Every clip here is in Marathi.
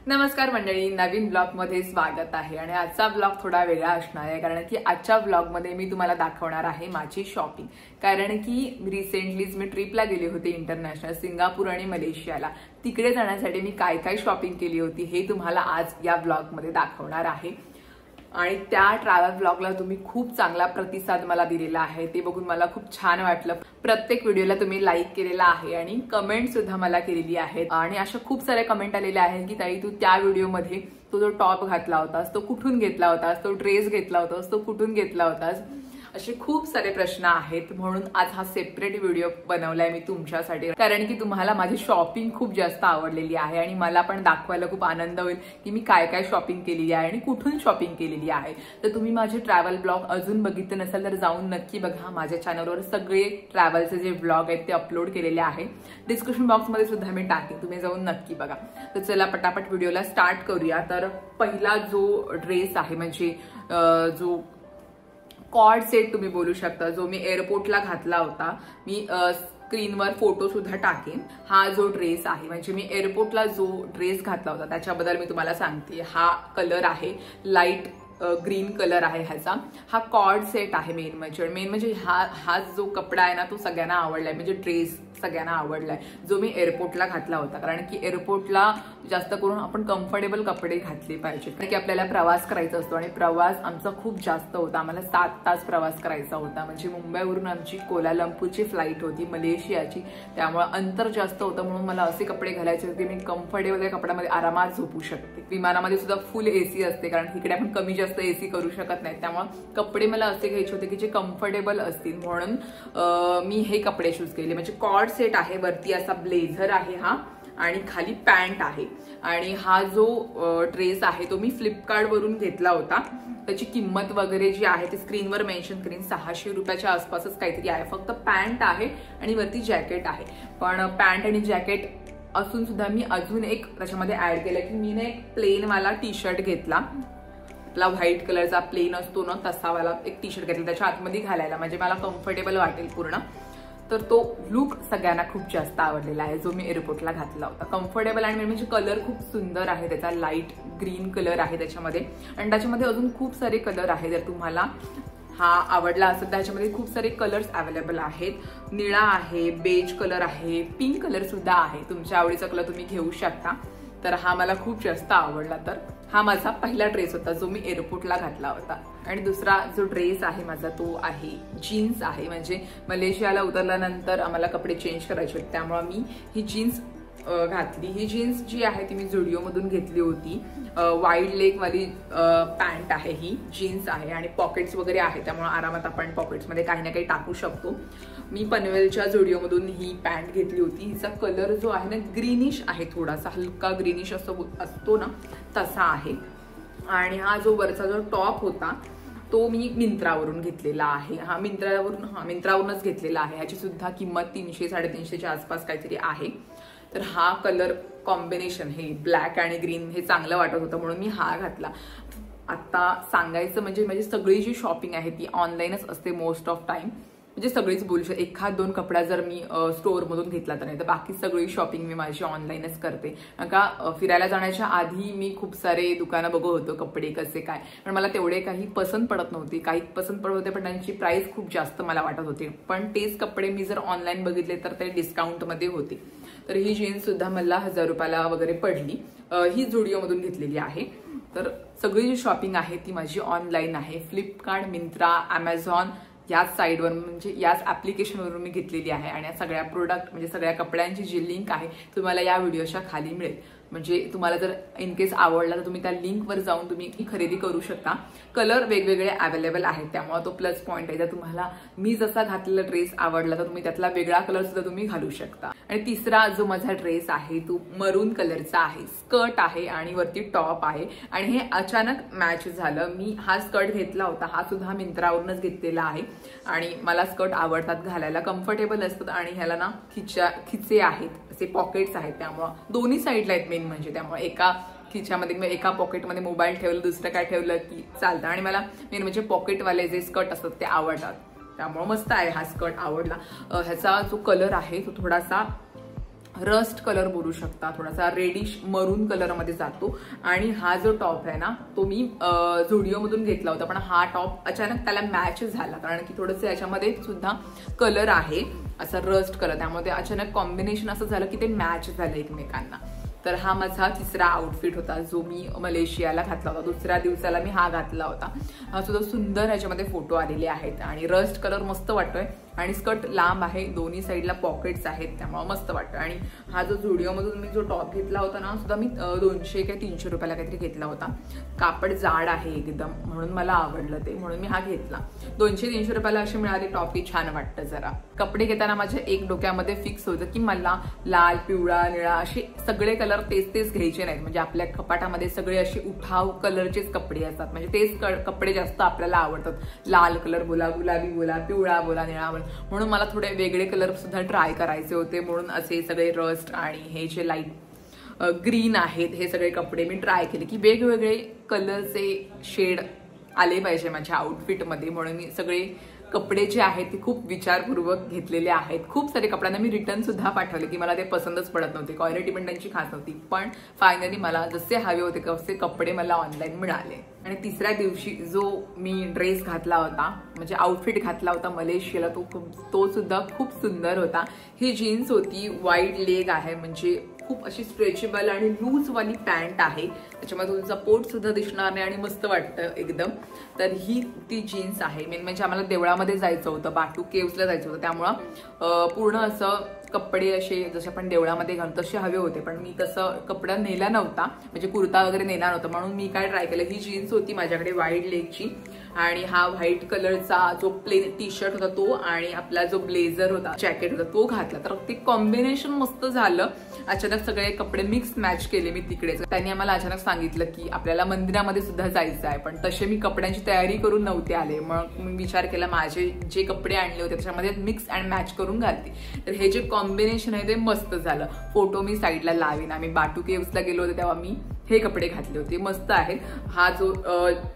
नमस्कार मंडळी, नवीन ब्लॉग मध्ये स्वागत आहे। आणि आजचा ब्लॉग थोडा वेगळा असणार आहे कारण की आजच्या ब्लॉग मध्ये मी तुम्हाला दाखवणार आहे माझी शॉपिंग। कारण की रिसेंटलीच मी ट्रिपला गेले होते इंटरनॅशनल, सिंगापूर आणि मलेशियाला। तिकडे जाण्यासाठी मी काय काय शॉपिंग केली होती हे तुम्हाला आज या ब्लॉग मध्ये दाखवणार आहे। आणि त्या ट्रॅव्हल ब्लॉगला तुम्ही खूप चांगला प्रतिसाद मला दिलेला आहे, ते बघून मला खूप छान वाटलं। प्रत्येक व्हिडिओला तुम्ही लाईक केलेला आहे आणि कमेंट सुद्धा मला केलेली आहे। आणि अशा खूप सारे कमेंट आलेले आहेत की ताई तू त्या व्हिडिओमध्ये तो जो टॉप घातला होतास तो कुठून घेतला होतास, तो ड्रेस घेतला होतास तो कुठून घेतला होतास, असे खूप सारे प्रश्न आहेत। म्हणून आज हा सेपरेट व्हिडिओ बनवलाय मी तुमच्यासाठी, कारण की तुम्हाला माझी शॉपिंग खूप जास्त आवडलेली आहे आणि मला पण दाखवायला खूप आनंद होईल की मी काय काय शॉपिंग केलेली आहे आणि कुठून शॉपिंग केलेली आहे। तर तुम्ही माझे ट्रॅव्हल ब्लॉग अजून बघितले नसेल तर जाऊन नक्की बघा। माझ्या चॅनलवर सगळे ट्रॅव्हलचे जे ब्लॉग आहेत ते अपलोड केलेले आहे, डिस्क्रिप्शन बॉक्समध्ये सुद्धा मी टाकेन, तुम्ही जाऊन नक्की बघा। तर चला पटापट व्हिडिओला स्टार्ट करूया। तर पहिला जो ड्रेस आहे म्हणजे जो कॉर्ड सेट तुम्ही बोलू शकता, जो मी एअरपोर्टला घातला होता, मी स्क्रीनवर फोटो सुद्धा टाकेन। हा जो ड्रेस आहे म्हणजे मी एअरपोर्टला जो ड्रेस घातला होता त्याच्याबद्दल मी तुम्हाला सांगते। हा कलर आहे लाईट ग्रीन कलर आहे ह्याचा। हा कॉर्ड सेट आहे। मेन म्हणजे हा जो कपडा आहे ना तो सगळ्यांना आवडलाय, म्हणजे ड्रेस सगळ्यांना आवडलाय जो मी एअरपोर्टला घातला होता। कारण की एअरपोर्टला जास्त करून आपण कम्फर्टेबल कपडे घातले पाहिजे, कारण की आपल्याला प्रवास करायचा असतो आणि प्रवास आमचा खूप जास्त होता। आम्हाला 7 तास प्रवास करायचा होता, म्हणजे मुंबईवरून आमची कोलालंपूरची फ्लाईट होती मलेशियाची, त्यामुळे अंतर जास्त होतं। म्हणून मला असे कपडे घालायचे होते मी कम्फर्टेबल या कपड्यामध्ये आरामात झोपू शकते। विमानामध्ये सुद्धा फुल एसी असते, कारण तिकडे आपण कमी जास्त एसी करू शकत नाही, त्यामुळे कपडे मला असे घ्यायचे होते की जे कम्फर्टेबल असतील। म्हणून मी हे कपडे चूज केले। म्हणजे कॉर्ड सेट आहे, वरती असा ब्लेझर आहे हा आणि खाली पॅन्ट आहे। आणि हा जो ड्रेस आहे तो मी फ्लिपकार्ट वरून घेतला होता। त्याची किंमत वगैरे जी आहे ती स्क्रीनवर मेन्शन करीन, 600 रुपयाच्या आसपासच काहीतरी आहे। फक्त पॅन्ट आहे आणि वरती जॅकेट आहे। पण पॅन्ट आणि जॅकेट असून सुद्धा मी अजून एक त्याच्यामध्ये ऍड केलं की मी एक प्लेन वाला टी शर्ट घेतला, आपला व्हाईट कलरचा प्लेन असतो ना तसा वाला एक टी शर्ट घेतला त्याच्या आतमध्ये घालायला, म्हणजे मला कम्फर्टेबल वाटेल पूर्ण। तर तो लुक सगळ्यांना खूप जास्त आवडलेला आहे जो मी एअरपोर्टला घातला होता। कम्फर्टेबल आणि म्हणजे कलर खूप सुंदर आहे, त्याचा लाईट ग्रीन कलर आहे त्याच्यामध्ये। आणि त्याच्यामध्ये अजून खूप सारे कलर आहेत, जर तुम्हाला हा आवडला असेल त्याच्यामध्ये खूप सारे कलर्स अवेलेबल आहेत। निळा आहे, बेज कलर आहे, पिंक कलर सुद्धा आहे, तुमच्या आवडीचा कलर तुम्ही घेऊ शकता। तर हा मला खूप जास्त आवडला। तर हा माझा पहिला ड्रेस होता जो मी एअरपोर्टला घातला होता। आणि दुसरा जो ड्रेस आहे माझा तो आहे जीन्स आहे। म्हणजे मलेशियाला उतरल्यानंतर आम्हाला कपडे चेंज करायचे होते, त्यामुळे मी ही जीन्स घातली। ही जीन्स जी आहे ती मी झुडिओ मधून घेतली होती। वाईड लेग वाली पॅन्ट आहे, ही जीन्स आहे आणि पॉकेट्स वगैरे आहे, त्यामुळे आरामात आपण पॉकेट्समध्ये काही ना काही टाकू शकतो। मी पनवेलच्या झुडिओ मधून ही पॅन्ट घेतली होती। हिचा कलर जो आहे ना ग्रीनिश आहे, थोडासा हलका ग्रीनिश असतो ना तसा आहे। आणि हा जो वरचा जो टॉप होता तो मी मिंत्रावरून घेतलेला आहे। हा मिंत्रावरूनच घेतलेला आहे। ह्याची सुद्धा किंमत 300-350च्या आसपास काहीतरी आहे। तर हा कलर कॉम्बिनेशन हे ब्लॅक आणि ग्रीन हे चांगलं वाटत होतं म्हणून मी हा घातला। आता सांगायचं म्हणजे माझी सगळी जी शॉपिंग आहे ती ऑनलाईनच असते मोस्ट ऑफ टाइम, म्हणजे सगळीच बोलू शकते। एखाद दोन कपडा जर मी स्टोअर मधून घेतला तर नाही, तर बाकी सगळी शॉपिंग मी माझी ऑनलाईनच करते। का फिरायला जाण्याच्या आधी मी खूप सारे दुकानं बघत होतो कपडे कसे काय, पण मला तेवढे काही पसंत पडत नव्हते। काही पसंत पडत होते पण त्यांची प्राइस खूप जास्त मला वाटत होती। पण तेच कपडे मी जर ऑनलाईन बघितले तर ते डिस्काउंटमध्ये होते। तर ही जीन्स सुद्धा मला 1000 रुपयाला वगैरे पडली। ही झुडिओ मधून घेतलेली आहे। तर सगळी जी शॉपिंग आहे ती माझी ऑनलाईन आहे। फ्लिपकार्ट, मिंत्रा, अमेझॉन याच साईडवर म्हणजे याच ऍप्लिकेशनवरून मी घेतलेली आहे। आणि या सगळ्या प्रोडक्ट म्हणजे सगळ्या कपड्यांची जी लिंक आहे तुम्हाला या व्हिडिओच्या खाली मिळेल। म्हणजे तुम्हाला जर इन केस आवडला तर तुम्ही त्या लिंकवर जाऊन तुम्ही खरेदी करू शकता। कलर वेगवेगळे अवेलेबल आहेत, त्यामुळे तो प्लस पॉईंट आहे। जर तुम्हाला मी जसा घातलेला ड्रेस आवडला तर तुम्ही त्यातला वेगळा कलर सुद्धा तुम्ही घालू शकता। आणि तिसरा जो माझा ड्रेस आहे तो मरून कलरचा आहे, स्कर्ट आहे आणि वरती टॉप आहे। आणि हे अचानक मॅच झालं। मी हा स्कर्ट घेतला होता, हा सुद्धा मिंत्रावरूनच घेतलेला आहे। आणि मला स्कर्ट आवडतात घालायला, कम्फर्टेबल असतात आणि ह्याला ना खिचे आहेत, असे पॉकेट्स आहेत, त्यामुळे दोन्ही साईडला आहेत मेन म्हणजे। त्यामुळे एका खिच्यामध्ये एका पॉकेटमध्ये मोबाईल ठेवलं, दुसरं काय ठेवलं की चालतं। आणि मला मेन म्हणजे पॉकेटवाले जे स्कर्ट असतात ते आवडतात, त्यामुळे मस्त आहे हा स्कर्ट आवडला। ह्याचा जो कलर आहे तो थोडासा रस्ट कलर बोलू शकता, थोडासा रेडिश मरून कलर मध्ये जातो. आणि हा जो टॉप आहे ना तो मी झुडिओ मधून घेतला होता, पण हा टॉप अचानक त्याला मॅच झाला, कारण की थोडंसं याच्यामध्ये सुद्धा कलर आहे असा रस्ट कलर, त्यामुळे अचानक कॉम्बिनेशन असं झालं की ते मॅच झालं एकमेकांना. तर हा माझा तिसरा आउटफिट होता जो मी मलेशियाला घातला होता. दुसऱ्या दिवसाला मी हा घातला होता. हा सुद्धा सुंदर ह्याच्यामध्ये फोटो आलेले आहेत आणि रस्ट कलर मस्त वाटतोय आणि स्कर्ट लांब आहे, दोन्ही साईडला पॉकेट्स आहेत, त्यामुळे मस्त वाटतं. आणि हा जो झुडिओमधून मी जो टॉप घेतला होता ना सुद्धा मी 200 का 300 रुपयाला काहीतरी घेतला होता. कापड जाड आहे एकदम, म्हणून मला आवडलं ते, म्हणून मी हा घेतला. 200-300 रुपयाला असे मिळाले टॉप की छान वाटतं जरा. कपडे घेताना माझ्या एक डोक्यामध्ये फिक्स होतं की मला लाल, पिवळा, निळा असे सगळे कलर तेच घ्यायचे नाहीत. म्हणजे आपल्या कपाटामध्ये सगळे असे उठाव कलरचेच कपडे असतात, म्हणजे तेच कपडे जास्त आपल्याला आवडतात. लाल कलर बोला, गुलाबी बोला, पिवळा बोला, निळा बोला, म्हणून मला थोडे वेगळे कलर सुद्धा ट्राय करायचे होते. म्हणून असे सगळे रस्ट आणि हे जे लाईट ग्रीन आहेत हे सगळे कपडे मी ट्राय केले की वेगवेगळे कलरचे शेड आले पाहिजे माझ्या आउटफिटमध्ये. म्हणून मी सगळे कपडे जे आहेत ते खूप विचारपूर्वक घेतलेले आहेत. खूप सारे कपड्यांना मी रिटर्न सुद्धा पाठवले की मला ते पसंतच पडत नव्हते, क्वालिटी पण त्यांची खास नव्हती, पण फायनली मला जसे हवे होते तसे कपडे मला ऑनलाईन मिळाले. आणि तिसऱ्या दिवशी जो मी ड्रेस घातला होता, म्हणजे आउटफिट घातला होता मलेशियाला, तो सुद्धा खूप सुंदर होता. ही जीन्स होती, वाईड लेग आहे, म्हणजे खूप अशी स्ट्रेचेबल आणि लूज वाली पॅन्ट आहे, त्याच्यामध्ये तुमचा पोट सुद्धा दिसणार नाही आणि मस्त वाटतं एकदम. तर ही ती जीन्स आहे. मेन म्हणजे आम्हाला देवळामध्ये जायचं होतं, बाटू केव्सला जायचं होतं, त्यामुळं पूर्ण असं कपडे असे जसे आपण देवळामध्ये घालतो तसे हवे होते, पण मी तसं कपडा नेला नव्हता, म्हणजे कुर्ता वगैरे नेला नव्हता. म्हणून मी काय ट्राय केलं, ही जीन्स होती माझ्याकडे वाईड लेगची आणि हा व्हाईट कलरचा जो प्लेन टी शर्ट होता तो आणि आपला जो ब्लेझर होता, जॅकेट होता तो घातला. तर ते कॉम्बिनेशन मस्त झालं. अचानक सगळे कपडे मिक्स मॅच केले मी तिकडेच. त्यांनी आम्हाला अचानक सांगितलं की आपल्याला मंदिरामध्ये सुद्धा जायचं आहे, पण तसे मी कपड्यांची तयारी करून नव्हते आले. मग मी विचार केला माझे जे कपडे आणले होते त्याच्यामध्ये मिक्स अँड मॅच करून घालते. तर हे जे कॉम्बिनेशन आहे ते मस्त झालं. फोटो मी साईडला लावीन. आम्ही बाटू केव्सला गेलो होते तेव्हा मी हे कपडे घातले होते, मस्त आहेत. हा जो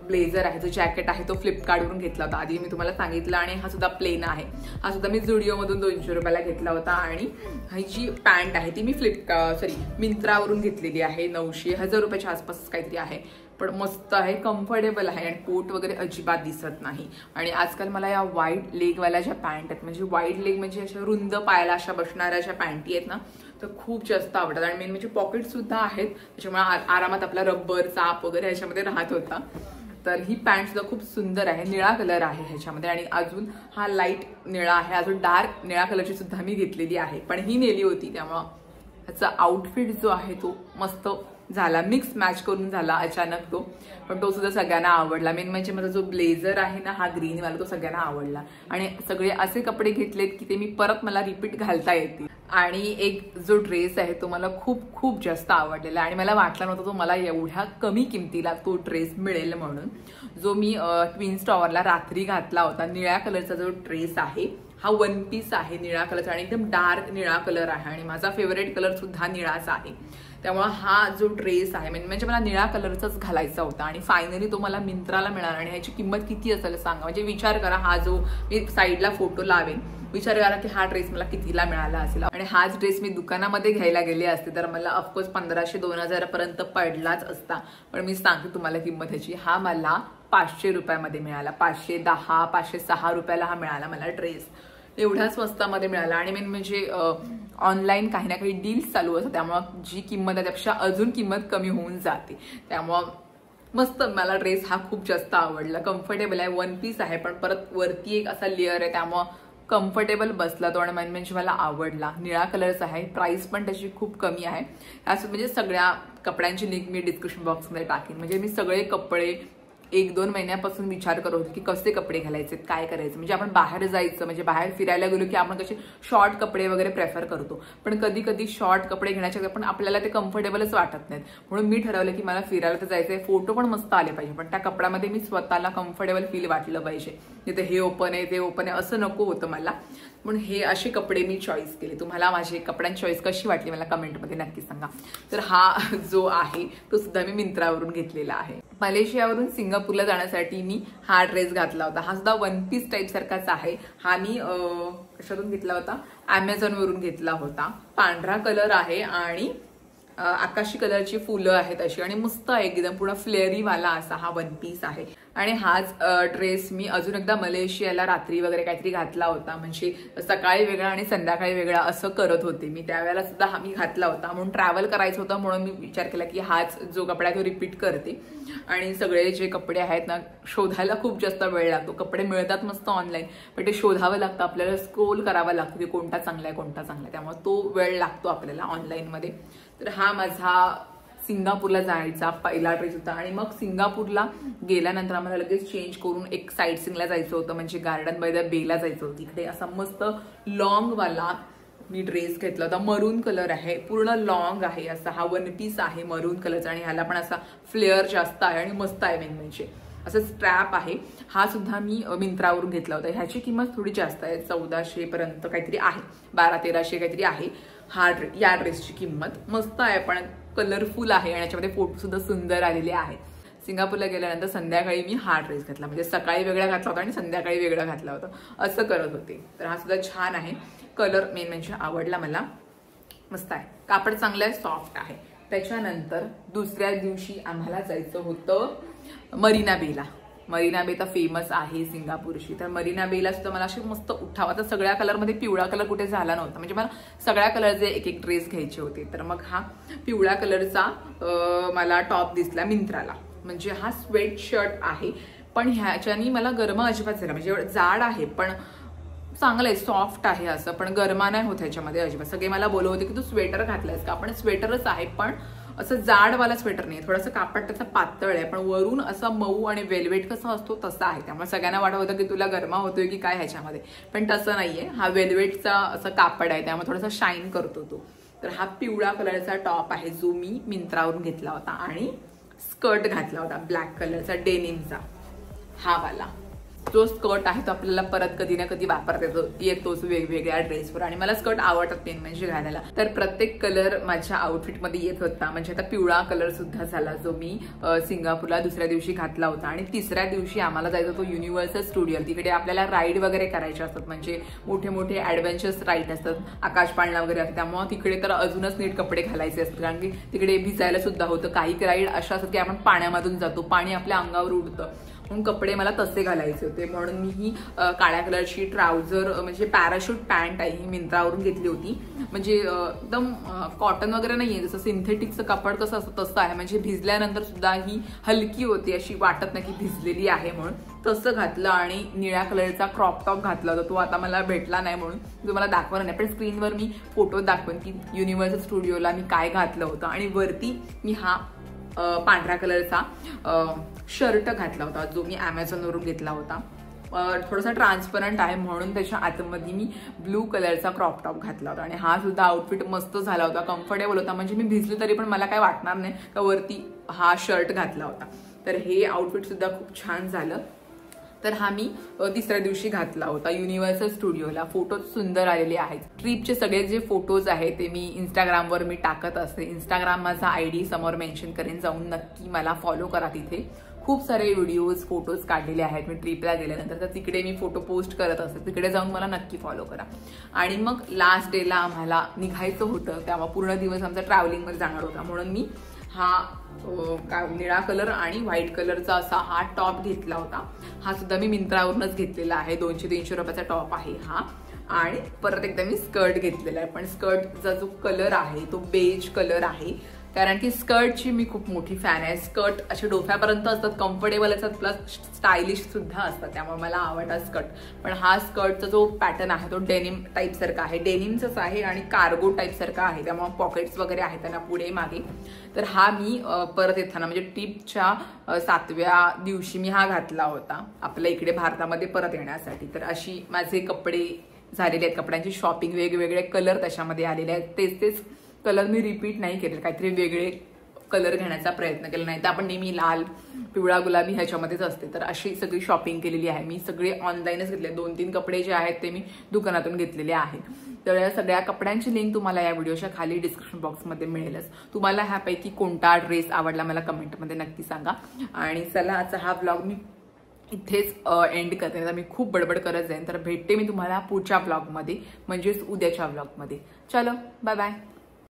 ब्लेझर आहे, जो जॅकेट आहे तो फ्लिपकार्टवरून घेतला होता, आधी मी तुम्हाला सांगितलं. आणि हा सुद्धा प्लेन आहे, हा सुद्धा मी झुडिओमधून 200 रुपयाला घेतला होता. आणि ही जी पॅन्ट आहे ती मी मिंत्रावरून घेतलेली आहे, 900-1000 रुपयाच्या आसपास काहीतरी आहे, पण मस्त आहे, कम्फर्टेबल आहे आणि पोट वगैरे अजिबात दिसत नाही. आणि आजकाल मला या वाईड लेगवाल्या ज्या पॅन्ट आहेत, म्हणजे वाईड लेग म्हणजे अशा रुंद पायाला अशा बसणाऱ्या ज्या पॅन्टी आहेत ना, तर खूप जास्त आवडतात. आणि मेन म्हणजे पॉकेट सुद्धा आहेत, त्याच्यामुळे आरामात आपला रबर, चाप वगैरे ह्याच्यामध्ये राहत होता. तर ही पॅन्ट सुद्धा खूप सुंदर आहे, निळा कलर आहे ह्याच्यामध्ये. आणि अजून हा लाईट निळा आहे, अजून डार्क निळा कलरची सुद्धा मी घेतलेली आहे, पण ही नेली होती, त्यामुळं ह्याचा आउटफिट जो आहे तो मस्त झाला, मिक्स मॅच करून झाला अचानक तो, पण तो सुद्धा सगळ्यांना आवडला. मेन म्हणजे माझा जो ब्लेझर आहे ना हा ग्रीन वाला, तो सगळ्यांना आवडला. आणि सगळे असे कपडे घेतलेत की ते मी परत मला रिपीट घालता येतील. आणि एक जो ड्रेस आहे तो मला खूप खूप जास्त आवडलेला आणि मला वाटलं नव्हतं तो मला एवढ्या कमी किमतीला तो ड्रेस मिळेल म्हणून. जो मी ट्विन्स टॉवरला रात्री घातला होता, निळ्या कलरचा जो ड्रेस आहे, हा 1 पीस आहे निळ्या कलरचा आणि एकदम डार्क निळा कलर आहे आणि माझा फेवरेट कलर सुद्धा निळाच आहे. त्यामुळे हा जो ड्रेस आहे म्हणजे मला निळा कलरचाच घालायचा होता आणि फायनली तो मला मिंत्राला मिळाला. आणि ह्याची किंमत किती असेल सांगा, म्हणजे विचार करा, हा जो मी साईडला फोटो लावेन, विचार करा की हा ड्रेस मला कितीला मिळाला असेल. आणि हाच ड्रेस मी दुकानामध्ये घ्यायला गेले असते तर मला ऑफकोर्स 1500-2000 पर्यंत पडलाच असता. पण मी सांगते तुम्हाला किंमत ह्याची, हा मला 500 रुपयामध्ये मिळाला, 510-506 रुपयाला हा मिळाला मला ड्रेस. एवढ्या स्वस्तामध्ये मिळाला. आणि मेन म्हणजे ऑनलाईन काही ना काही डील्स चालू असतात, त्यामुळं जी किंमत आहे त्यापेक्षा अजून किंमत कमी होऊन जाते. त्यामुळं मस्त मला ड्रेस हा खूप जास्त आवडला. कम्फर्टेबल आहे, 1 पीस आहे, पण परत वरती एक असा लेअर आहे, त्यामुळं कम्फर्टेबल बसला तो आणि म्हणजे मला आवडला. निळा कलरचा आहे, प्राइस पण त्याची खूप कमी आहे. म्हणजे सगळ्या कपड्यांची लिंक मी डिस्क्रिप्शन बॉक्समध्ये टाकेन. म्हणजे मी सगळे कपडे 1-2 महिन्यापासून विचार करत होते की कसे कपडे घालायचे, काय करायचं. म्हणजे आपण बाहेर जायचं, म्हणजे बाहेर फिरायला गेलो की आपण कसे शॉर्ट कपडे वगैरे प्रेफर करतो, पण कधी कधी शॉर्ट कपडे घेण्याच्या पण आपल्याला ते कम्फर्टेबलच वाटत नाहीत. म्हणून मी ठरवलं की मला फिरायला तर जायचंय, फोटो पण मस्त आले पाहिजे, पण त्या कपड्यामध्ये मी स्वतःला कम्फर्टेबल फील वाटलं पाहिजे. तिथे हे ओपन आहे ते ओपन आहे असं नको होतं मला. म्हणून हे असे कपडे मी चॉईस केले. तुम्हाला माझी कपड्यांची चॉईस कशी वाटली मला कमेंटमध्ये नक्की सांगा. तर हा जो आहे तो सुद्धा मी मिंत्रावरून घेतलेला आहे. मलेशियावरून सिंगापूरला जाण्यासाठी मी हा ड्रेस घातला होता। हा सुद्धा वन पीस टाईप सारखाच आहे। हा मी कशातून घेतला होता, Amazon वरून घेतला होता। पांढरा कलर आहे आणि आकाशी कलरची फुलं आहेत अशी, आणि मस्त आहे एकदम, पूर्ण फ्लेअरी वाला असा हा वन पीस आहे। आणि हाच ड्रेस मी अजून एकदा मलेशियाला रात्री वगैरे काहीतरी घातला होता, म्हणजे सकाळी वेगळा आणि संध्याकाळी वेगळा असं करत होते मी। त्यावेळेला सुद्धा हा मी घातला होता, म्हणून ट्रॅव्हल करायचं होतं म्हणून मी विचार केला की हाच जो कपडा तो रिपीट करते। आणि सगळे जे कपडे आहेत ना, शोधायला खूप जास्त वेळ लागतो। कपडे मिळतात मस्त ऑनलाईन, पण ते शोधावं लागतं आपल्याला, स्क्रोल करावं लागतं की कोणता चांगला आहे कोणता चांगला आहे, त्यामुळे तो वेळ लागतो आपल्याला ऑनलाईनमध्ये। तर हा माझा सिंगापूरला जायचा पहिला ड्रेस होता। आणि मग सिंगापूरला गेल्यानंतर आम्हाला लगेच चेंज करून एक साईट सीइंगला जायचं होतं, म्हणजे गार्डन बाय द बेला जायचं होतं। तिकडे असा मस्त लॉंग वाला मी ड्रेस घेतला होता, मरून कलर आहे, पूर्ण लॉंग आहे असा, हा वन पीस आहे मरून कलरचा, आणि ह्याला पण असा फ्लेअर जास्त आहे आणि मस्त आहे मेन म्हणजे असं स्ट्रॅप आहे। हा सुद्धा मी मिंत्रावरून घेतला होता। ह्याची किंमत थोडी जास्त आहे, 1400 पर्यंत काहीतरी आहे, 1200-1300 काहीतरी आहे या ड्रेसची किंमत। मस्त आहे पण कलरफुल आहे, आणि याच्यामध्ये फोटो सुद्धा सुंदर आलेले आहेत। सिंगापूरला गेल्यानंतर संध्याकाळी मी हा ड्रेस घातला, म्हणजे सकाळी वेगळा घातला होता आणि संध्याकाळी वेगळा घातला होता, असं करत होते। तर हा सुद्धा छान आहे, कलर मेन म्हणजे आवडला मला, मस्त आहे, कापड चांगलं आहे, सॉफ्ट आहे। त्याच्यानंतर दुसऱ्या दिवशी आम्हाला जायचं होतं मरीना बेला। मरीना बे तर फेमस आहे सिंगापूरची, तर मरीना बेला सुद्धा मला अशी मस्त उठावा, तर सगळ्या कलरमध्ये पिवळा कलर कुठे झाला नव्हता, म्हणजे मला सगळ्या कलरचे एक एक ड्रेस घ्यायचे होते। तर मग हा पिवळ्या कलरचा मला टॉप दिसला मिंत्राला, म्हणजे हा स्वेट शर्ट आहे, पण ह्याच्यानी मला गरमा अजिबात झाला, म्हणजे जाड आहे पण चांगलं आहे, सॉफ्ट आहे असं, पण गरमा नाही होत ह्याच्यामध्ये अजिबात। सगळे मला बोलत होते की तू स्वेटर घातलायस का, पण स्वेटरच आहे, पण असं जाडवाला स्वेटर नाही, थोडंसं कापड त्याचं पातळ आहे, पण वरून असं मऊ आणि वेल्वेट कसं असतो तसा आहे। त्यामुळे सगळ्यांना वाटत होतं की तुला गरमा होतोय की काय ह्याच्यामध्ये, पण तसं नाहीये, हा वेल्वेटचा असं कापड आहे, त्यामुळे थोडासा शाईन करतो तो। तर हा पिवळा कलरचा टॉप आहे जो मी मिंत्रावरून घेतला होता, आणि स्कर्ट घातला होता ब्लॅक कलरचा डेनिमचा हा वाला। जो स्कर्ट आहे तो आपल्याला परत कधी ना कधी वापरता येतोच वेगवेगळ्या ड्रेसवर, आणि मला स्कर्ट आवडतात मेन म्हणजे घालायला। तर प्रत्येक कलर माझ्या आउटफिटमध्ये येत होता, म्हणजे आता पिवळा कलर सुद्धा झाला जो मी सिंगापूरला दुसऱ्या दिवशी घातला होता। आणि तिसऱ्या दिवशी आम्हाला जायचं होतं युनिव्हर्सल स्टुडिओ, तिकडे आपल्याला राईड वगैरे करायचे असतात, म्हणजे मोठे मोठे ॲडव्हेंचर्स राईड असतात, आकाशपाळणा वगैरे असतात, त्यामुळे तिकडे तर अजूनच नीट कपडे घालायचे असतात, कारण की तिकडे भिजायला सुद्धा होतं। काही राईड अशा असतात की आपण पाण्यामधून जातो, पाणी आपल्या अंगावर उडतं, म्हणून कपडे मला तसे घालायचे होते, म्हणून मी ही काळ्या कलरची ट्राउझर म्हणजे पॅराशूट पॅन्ट आहे ही मिंत्रावरून घेतली होती, म्हणजे एकदम कॉटन वगैरे नाहीये, जसं सिंथेटिकचं कापड कसं असतं तसं आहे, म्हणजे भिजल्यानंतर सुद्धा ही हलकी होती, अशी वाटत नाही की भिजलेली आहे म्हणून, तसं घातलं। आणि निळ्या कलरचा क्रॉप टॉप घातला होता, तो आता मला भेटला नाही म्हणून तुम्हाला दाखवणार नाही, पण स्क्रीनवर मी फोटो दाखवेन की युनिव्हर्सल स्टुडिओला मी काय घातलं होतं। आणि वरती मी हा पांढऱ्या कलरचा शर्ट घातला होता जो मी Amazon वरून घेतला होता, थोडासा ट्रान्सपरंट आहे म्हणून त्याच्या आतमध्ये मी ब्लू कलरचा क्रॉप टॉप घातला होता। आणि हा सुद्धा आउटफिट मस्त झाला होता, कम्फर्टेबल होता, म्हणजे मी भिजले तरी पण मला काय वाटणार नाही का वरती हा शर्ट घातला होता। तर हे आउटफिट सुद्धा खूप छान झालं। तर हा मी तिसऱ्या दिवशी घातला होता युनिव्हर्सल स्टुडिओला, फोटो सुंदर आलेले आहेत। ट्रिपचे सगळे जे फोटोज आहेत ते मी इंस्टाग्रामवर मी टाकत असते, इंस्टाग्राम माझा ID समोर मेन्शन करेन, जाऊन नक्की मला फॉलो करा। तिथे खूप सारे व्हिडिओज फोटोज काढलेले आहेत मी ट्रिपला गेल्यानंतर, तर तिकडे मी फोटो पोस्ट करत असते, तिकडे जाऊन मला नक्की फॉलो करा। आणि मग लास्ट डेला आम्हाला निघायचं होतं, तेव्हा पूर्ण दिवस आमचा ट्रॅव्हलिंगमध्ये जाणार होता, म्हणून मी हा निळा कलर आणि व्हाईट कलरचा असा हा टॉप घेतला होता। हा सुद्धा मी मिंत्रावरूनच घेतलेला आहे, 200-300 रुपयाचा टॉप आहे हा। आणि परत एकदा मी स्कर्ट घेतलेला आहे, पण स्कर्टचा जो कलर आहे तो बेज कलर आहे, कारण की स्कर्टची मी खूप मोठी फॅन आहे। स्कर्ट असे डोक्यापर्यंत असतात, कम्फर्टेबल असतात, प्लस स्टायलिश सुद्धा असतात, त्यामुळे मला आवडतात स्कर्ट। पण हा स्कर्टचा जो पॅटर्न आहे तो डेनिम टाईप सारखा आहे, डेनिमचाच आहे आणि कार्गो टाईप सारखा आहे, त्यामुळे पॉकेट्स वगैरे आहेत त्यांना पुढे मागे। तर हा मी परत येताना म्हणजे ट्रिपच्या 7व्या दिवशी मी हा घातला होता आपल्या इकडे भारतामध्ये परत येण्यासाठी। तर अशी माझे कपडे झालेले आहेत, कपड्यांची शॉपिंग, वेगवेगळे कलर त्याच्यामध्ये आलेले आहेत, तेच कलर मी रिपीट नाही केले, काहीतरी वेगळे कलर घेण्याचा प्रयत्न केला, नाही तर आपण नेहमी लाल पिवळा गुलाबी ह्याच्यामध्येच असते। तर अशी सगळी शॉपिंग केलेली आहे मी, सगळे ऑनलाईनच घेतले, 2-3 कपडे जे आहेत ते मी दुकानातून घेतलेले आहेत। तर या सगळ्या कपड्यांची लिंक तुम्हाला या व्हिडिओच्या खाली डिस्क्रिप्शन बॉक्समध्ये मिळेलच। तुम्हाला ह्यापैकी कोणता ड्रेस आवडला मला कमेंटमध्ये नक्की सांगा। आणि चला आजचा हा व्लॉग मी इथेच एंड करते, मी खूप बडबड करत जाईन। तर भेटते मी तुम्हाला पुढच्या व्लॉगमध्ये, म्हणजेच उद्याच्या व्लॉगमध्ये। चलो बाय बाय।